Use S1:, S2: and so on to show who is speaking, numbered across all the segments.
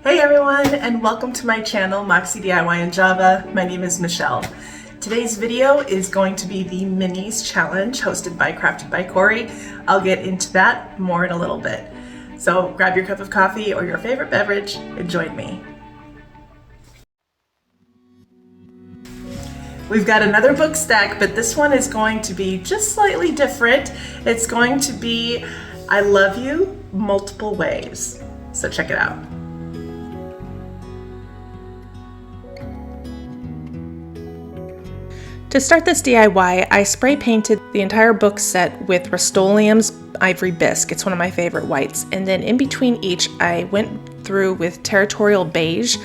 S1: Hey everyone, and welcome to my channel, Moxie DIY in Java. My name is Michelle. Today's video is going to be the MINIS challenge hosted by Crafted by Corey. I'll get into that more in a little bit. So grab your cup of coffee or your favorite beverage and join me. We've got another book stack, but this one is going to be just slightly different. It's going to be I Love You Multiple Ways. So check it out. To start this DIY, I spray painted the entire book set with Rust-Oleum's Ivory Bisque. It's one of my favorite whites. And then in between each, I went through with Territorial Beige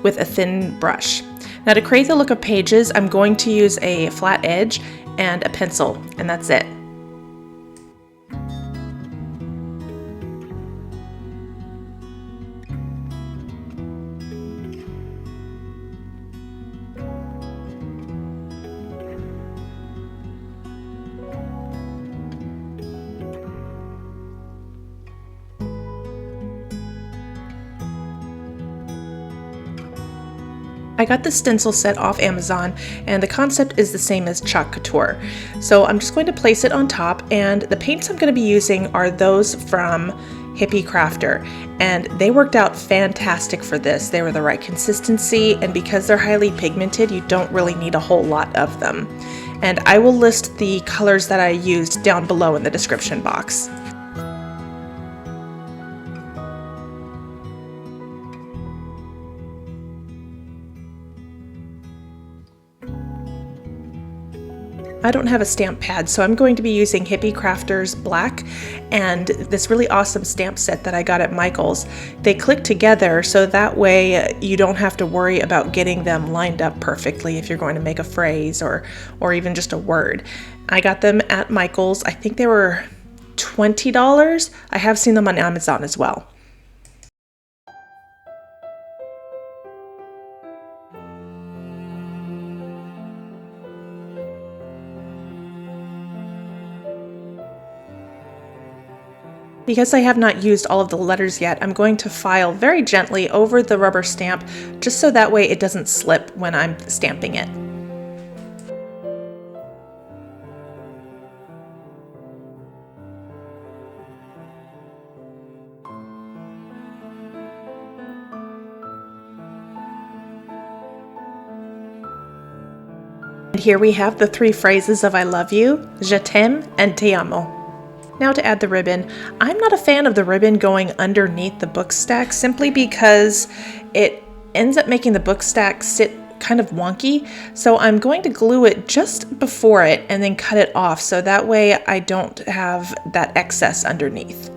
S1: with a thin brush. Now to create the look of pages, I'm going to use a flat edge and a pencil, and that's it. I got the stencil set off Amazon, and the concept is the same as Chalk Couture. So I'm just going to place it on top, and the paints I'm going to be using are those from Hippie Crafter, and they worked out fantastic for this. They were the right consistency, and because they're highly pigmented, you don't really need a whole lot of them. And I will list the colors that I used down below in the description box. I don't have a stamp pad, so I'm going to be using Hippie Crafter's black and this really awesome stamp set that I got at Michael's. They click together so that way you don't have to worry about getting them lined up perfectly if you're going to make a phrase or even just a word. I got them at Michael's. I think they were $20. I have seen them on Amazon as well. Because I have not used all of the letters yet, I'm going to file very gently over the rubber stamp just so that way it doesn't slip when I'm stamping it. And here we have the three phrases of I love you, je t'aime, and te amo. Now to add the ribbon. I'm not a fan of the ribbon going underneath the book stack simply because it ends up making the book stack sit kind of wonky. So I'm going to glue it just before it and then cut it off so that way I don't have that excess underneath.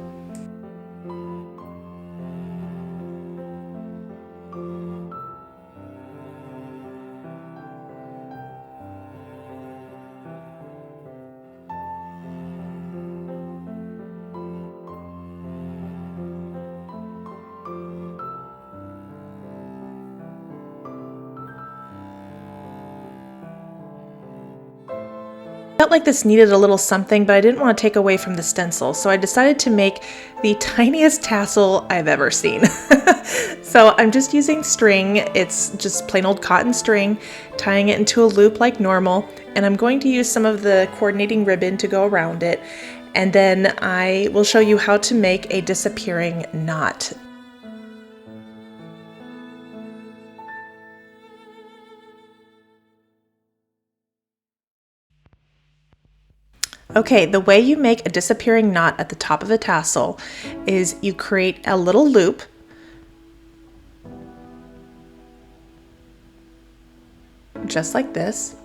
S1: Felt like this needed a little something, but I didn't want to take away from the stencil, so I decided to make the tiniest tassel I've ever seen. So I'm just using string. It's just plain old cotton string, tying it into a loop like normal, and I'm going to use some of the coordinating ribbon to go around it, and then I will show you how to make a disappearing knot. Okay, the way you make a disappearing knot at the top of a tassel is you create a little loop, just like this,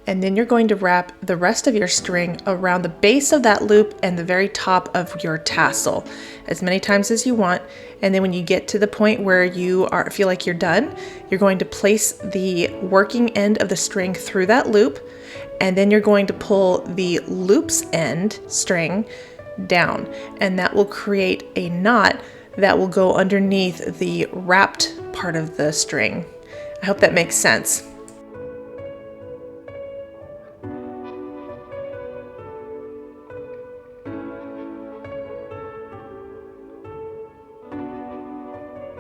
S1: and then you're going to wrap the rest of your string around the base of that loop and the very top of your tassel as many times as you want. And then when you get to the point where you feel like you're done, you're going to place the working end of the string through that loop, and then you're going to pull the loop's end string down, and that will create a knot that will go underneath the wrapped part of the string. I hope that makes sense.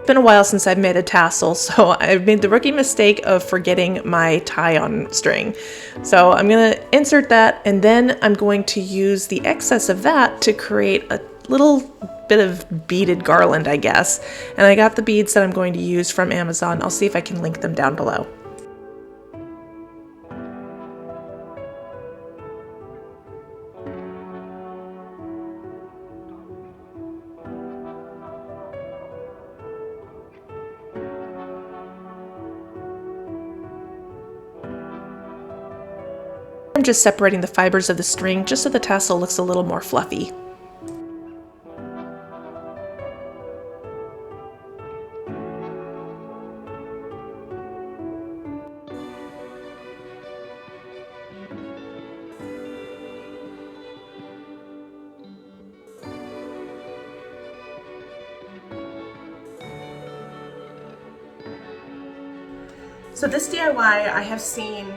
S1: It's been a while since I've made a tassel, so I've made the rookie mistake of forgetting my tie-on string. So I'm going to insert that, and then I'm going to use the excess of that to create a little bit of beaded garland, I guess. And I got the beads that I'm going to use from Amazon. I'll see if I can link them down below. I'm just separating the fibers of the string just so the tassel looks a little more fluffy. So this DIY I have seen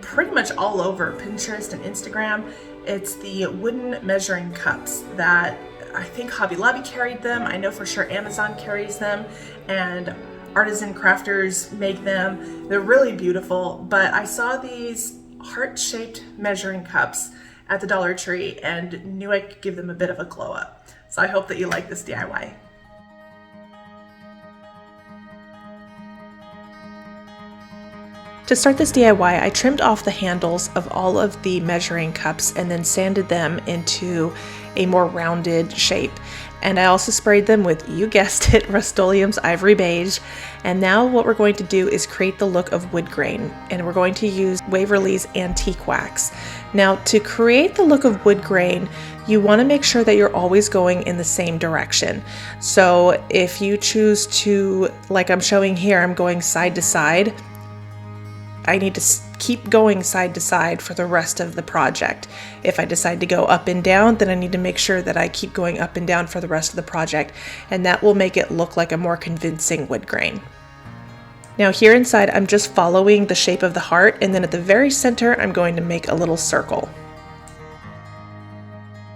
S1: pretty much all over Pinterest and Instagram. It's the wooden measuring cups that I think Hobby Lobby carried them. I know for sure Amazon carries them, and artisan crafters make them. They're really beautiful, but I saw these heart-shaped measuring cups at the Dollar Tree and knew I could give them a bit of a glow up. So I hope that you like this DIY. To start this DIY, I trimmed off the handles of all of the measuring cups and then sanded them into a more rounded shape. And I also sprayed them with, you guessed it, Rust-Oleum's Ivory Beige. And now what we're going to do is create the look of wood grain, and we're going to use Waverly's Antique Wax. Now, to create the look of wood grain, you want to make sure that you're always going in the same direction. So if you choose to, like I'm showing here, I'm going side to side, I need to keep going side to side for the rest of the project. If I decide to go up and down, then I need to make sure that I keep going up and down for the rest of the project, and that will make it look like a more convincing wood grain. Now here inside, I'm just following the shape of the heart, and then at the very center, I'm going to make a little circle.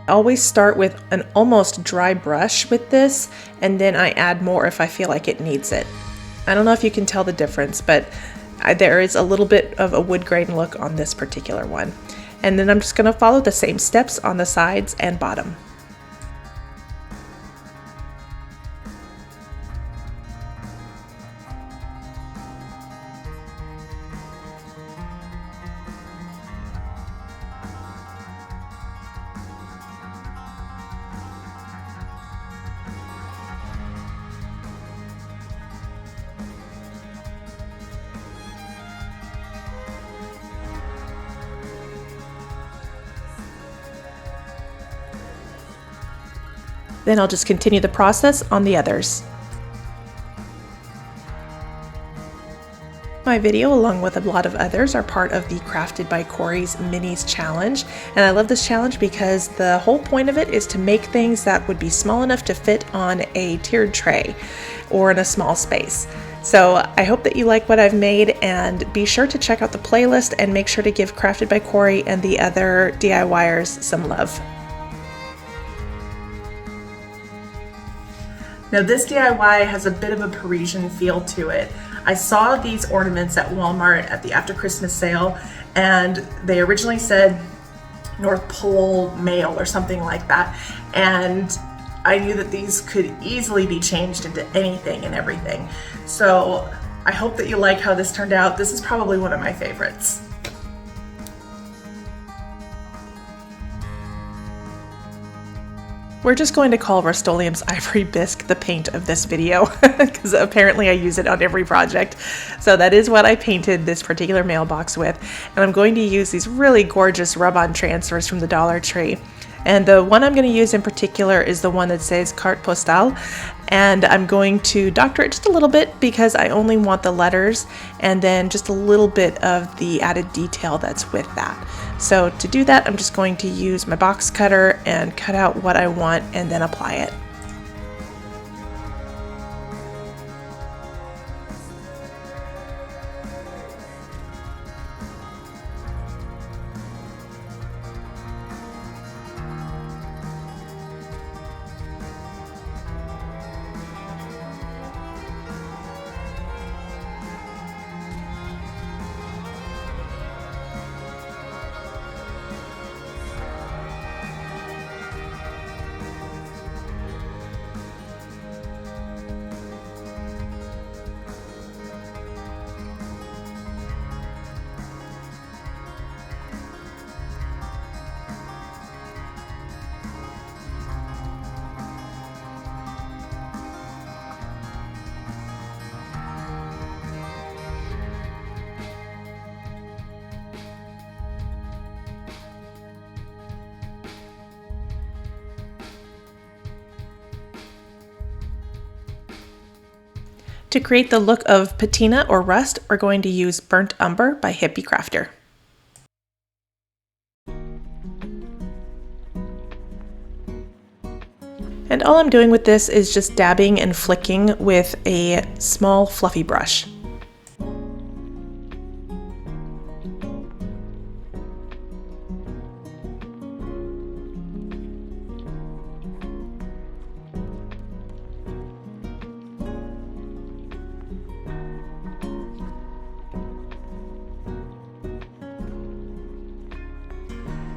S1: I always start with an almost dry brush with this, and then I add more if I feel like it needs it. I don't know if you can tell the difference, but there is a little bit of a wood grain look on this particular one. And then I'm just going to follow the same steps on the sides and bottom. Then I'll just continue the process on the others. My video, along with a lot of others, are part of the Crafted by Corey's Minis challenge. And I love this challenge because the whole point of it is to make things that would be small enough to fit on a tiered tray or in a small space. So I hope that you like what I've made, and be sure to check out the playlist and make sure to give Crafted by Corey and the other DIYers some love. Now this DIY has a bit of a Parisian feel to it. I saw these ornaments at Walmart at the after Christmas sale, and they originally said North Pole mail or something like that. And I knew that these could easily be changed into anything and everything. So I hope that you like how this turned out. This is probably one of my favorites. We're just going to call Rust-Oleum's Ivory Bisque the paint of this video because apparently I use it on every project. So that is what I painted this particular mailbox with. And I'm going to use these really gorgeous rub-on transfers from the Dollar Tree. And the one I'm going to use in particular is the one that says Carte Postale. And I'm going to doctor it just a little bit because I only want the letters and then just a little bit of the added detail that's with that. So to do that, I'm just going to use my box cutter and cut out what I want and then apply it. To create the look of patina or rust, we're going to use Burnt Umber by Hippie Crafter. And all I'm doing with this is just dabbing and flicking with a small fluffy brush.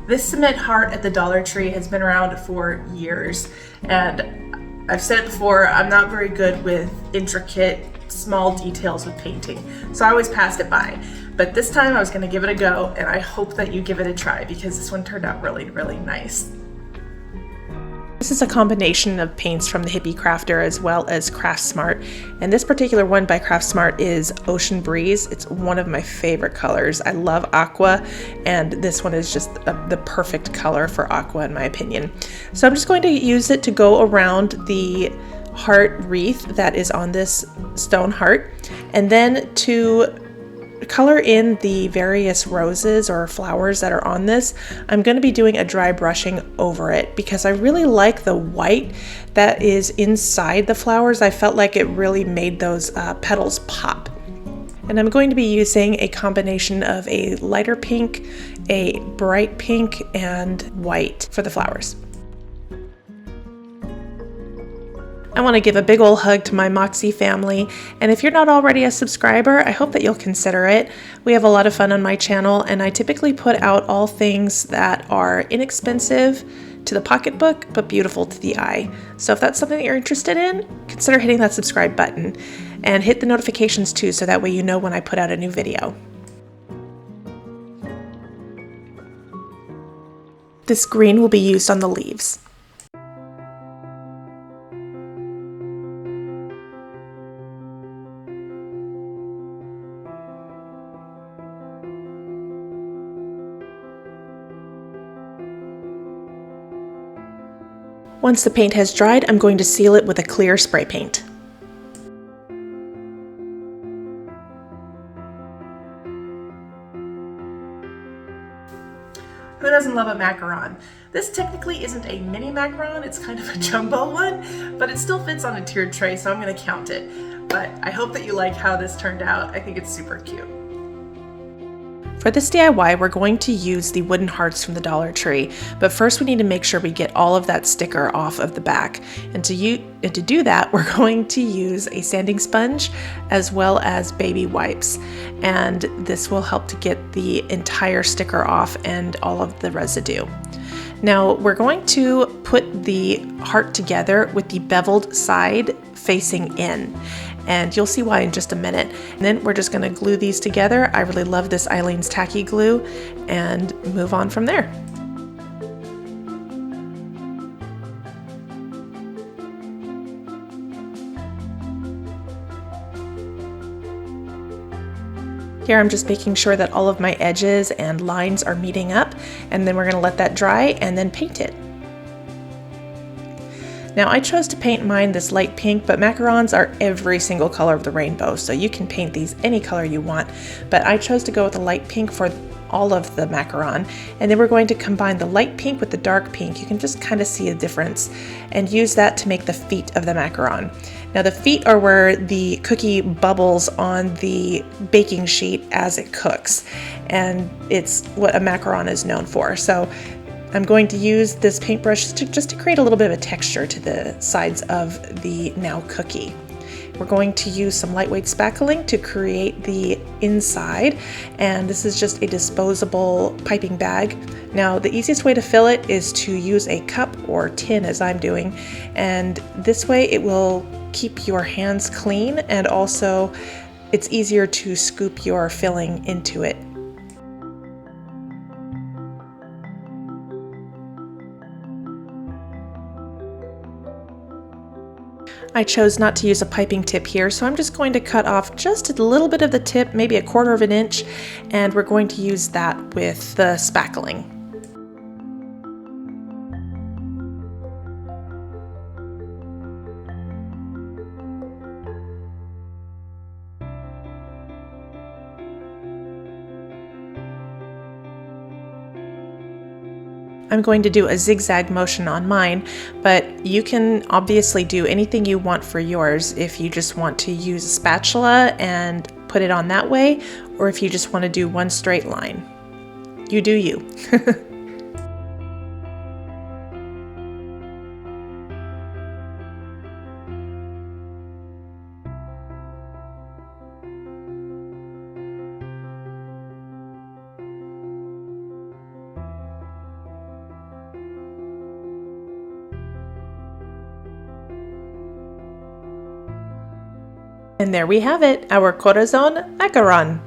S1: This cement heart at the Dollar Tree has been around for years, and I've said it before, I'm not very good with intricate, small details with painting, so I always passed it by. But this time I was going to give it a go, and I hope that you give it a try because this one turned out really, really nice. This is a combination of paints from the Hippie Crafter as well as Craft Smart, and this particular one by Craft Smart is Ocean Breeze. It's one of my favorite colors. I love aqua, and this one is just the perfect color for aqua in my opinion. So I'm just going to use it to go around the heart wreath that is on this stone heart, and then to color in the various roses or flowers that are on this, I'm going to be doing a dry brushing over it because I really like the white that is inside the flowers. I felt like it really made those petals pop. And I'm going to be using a combination of a lighter pink, a bright pink, and white for the flowers. I want to give a big ol' hug to my Moxie family, and if you're not already a subscriber, I hope that you'll consider it. We have a lot of fun on my channel, and I typically put out all things that are inexpensive to the pocketbook, but beautiful to the eye. So if that's something that you're interested in, consider hitting that subscribe button, and hit the notifications too, so that way you know when I put out a new video. This green will be used on the leaves. Once the paint has dried, I'm going to seal it with a clear spray paint. Who doesn't love a macaron? This technically isn't a mini macaron, it's kind of a jumbo one, but it still fits on a tiered tray, so I'm going to count it. But I hope that you like how this turned out. I think it's super cute. For this DIY, we're going to use the wooden hearts from the Dollar Tree, but first we need to make sure we get all of that sticker off of the back. And to do that, we're going to use a sanding sponge as well as baby wipes. And this will help to get the entire sticker off and all of the residue. Now we're going to put the heart together with the beveled side facing in. And you'll see why in just a minute. And then we're just going to glue these together. I really love this Eileen's Tacky Glue, and move on from there. Here I'm just making sure that all of my edges and lines are meeting up, and then we're going to let that dry and then paint it. Now I chose to paint mine this light pink, but macarons are every single color of the rainbow, so you can paint these any color you want, but I chose to go with the light pink for all of the macaron, and then we're going to combine the light pink with the dark pink. You can just kind of see a difference, and use that to make the feet of the macaron. Now the feet are where the cookie bubbles on the baking sheet as it cooks, and it's what a macaron is known for. So I'm going to use this paintbrush just to create a little bit of a texture to the sides of the now cookie. We're going to use some lightweight spackling to create the inside, and this is just a disposable piping bag. Now the easiest way to fill it is to use a cup or tin, as I'm doing, and this way it will keep your hands clean, and also it's easier to scoop your filling into it. I chose not to use a piping tip here, so I'm just going to cut off just a little bit of the tip, maybe 1/4 of an inch, and we're going to use that with the spackling. I'm going to do a zigzag motion on mine, but you can obviously do anything you want for yours if you just want to use a spatula and put it on that way, or if you just want to do one straight line. You do you. And there we have it, our Corazon macaron.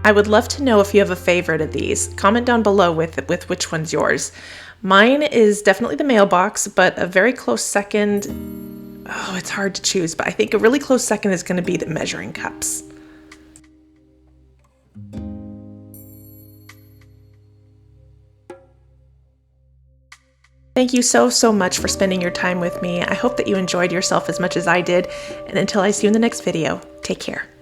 S1: I would love to know if you have a favorite of these. Comment down below with which one's yours. Mine is definitely the mailbox, but a very close second, oh, it's hard to choose, but I think a really close second is going to be the measuring cups. Thank you so much for spending your time with me. I hope that you enjoyed yourself as much as I did, and until I see you in the next video, take care.